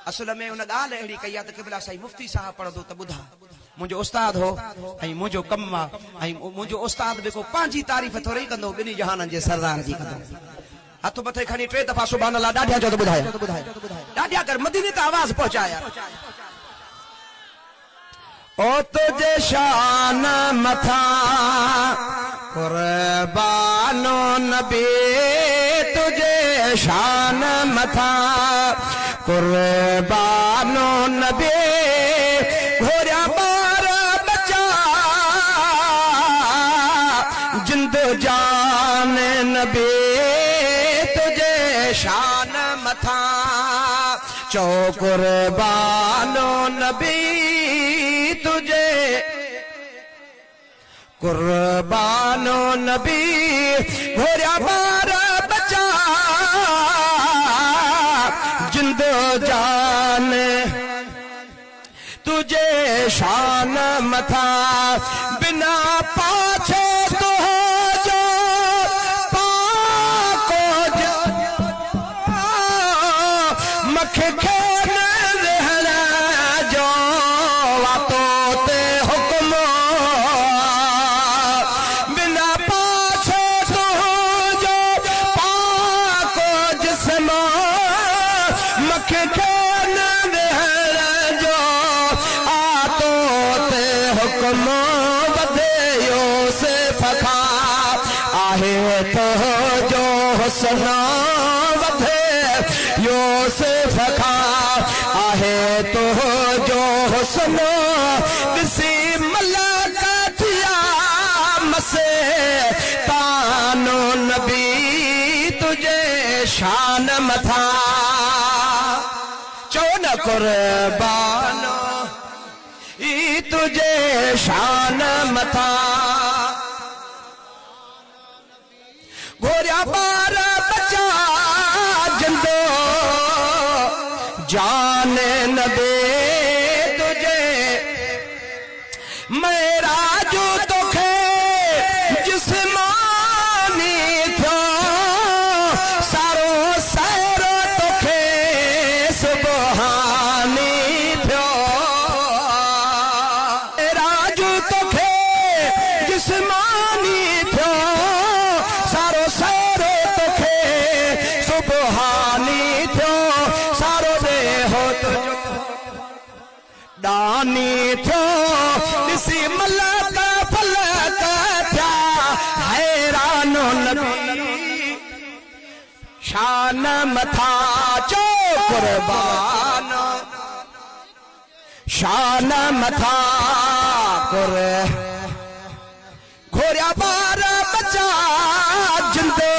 असल में उन गाल एड़ी कई त क़िबला साईं मुफ्ती साहब पढ़दो त बुधा मुझो उस्ताद हो ऐं मुझो कम ऐं मुझो उस्ताद भी को पांजी तारीफ थोड़ी कंदो बिनी जहानन जे सरदार जी कंदो हथ मथे खणी 3 दफा सुभान अल्लाह डाढिया जो तो बुधाया डाढिया कर मदीने त आवाज पहुंचाया ओ तुझे शान मथा कुर्बानो नबी तुझे शान मथा कुर्बानो नबी घोड़ा बार बचा जिंद जान नबी तुझे शान मथा चो कुर्बानो नबी तुझे कुर्बानो नबी घोड़ा बार बचा जिंद जान तुझे शान मथा बिना पाछे तो जो पाको जो मखे खेन रहना जो वातो ते हुक्म बिना पाछे तो जो पाको जिस्म मखे खेन रहना जो आतो ते हुक्म बधयो से फखा आहे तो जो हुस्न बधे यो से फखा आहे तो जो हुस्न किसी मलक थिया मसे तानो नबी तुझे शान मथा चो न कुर्बानो ई तुझे शान मथा घोड़ा बार बचा जिंदो जान नबी तुझे मेरा जो तोखे जिस्मानी थो सारो सैरो तोखे सुबहानी थो मेरा जो तोखे जिस्मानी थो सारो सैरो तोखे सुबहानी थो सारो दे हो तुझो दानी थो ॾिसी मलक फलक थिया हैरानो नबी शान मथा चो कुर्बान शान मथा कुर घोड़ा बार बचा जिंदो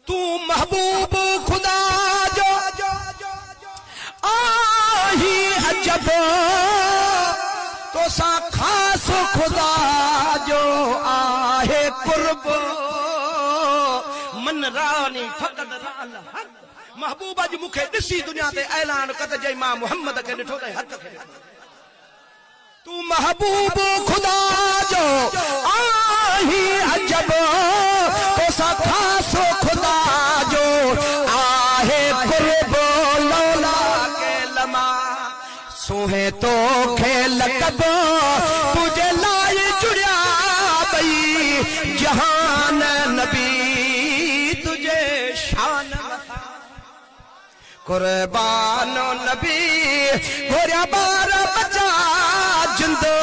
तू महबूब खुदा जो आही अजब तो सा खास खुदा जो आहे कुर्ब मन रानी फकत राल हक महबूब अज मुखे दिसी दुनिया ते ऐलान कत जई मां मोहम्मद के ॾिठो त हक खे तू महबूब खुदा जो आही अजब तो सा खास खुदा जो आहे कुर्ब लौला के लमा सोहे तो खेल कब तुझे लाए जुड़िया बई जहान नबी तुझे शान कुर्बानो नबी घोड़ा बार बचा जिंदो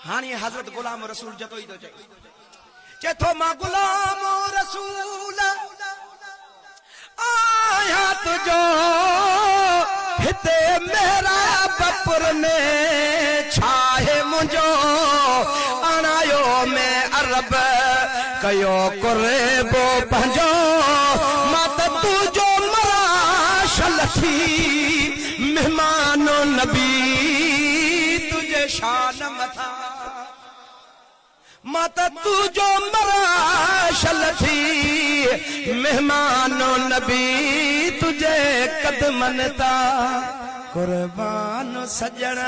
हानी हजरत गुलाम रसूल जतो ही तो चेथो मां गुलाम रसूल आया तुझो हिते मेरा बपुर में छाहे मुझो अणायो में अरब कयो कुर्बो पंजो मत तुझो मराशल थी मेहमानो नबी तुझे शान मथा मत तुझो मराशल थी मेहमानो नबी तुझे कदमन ता कुर्बान सजण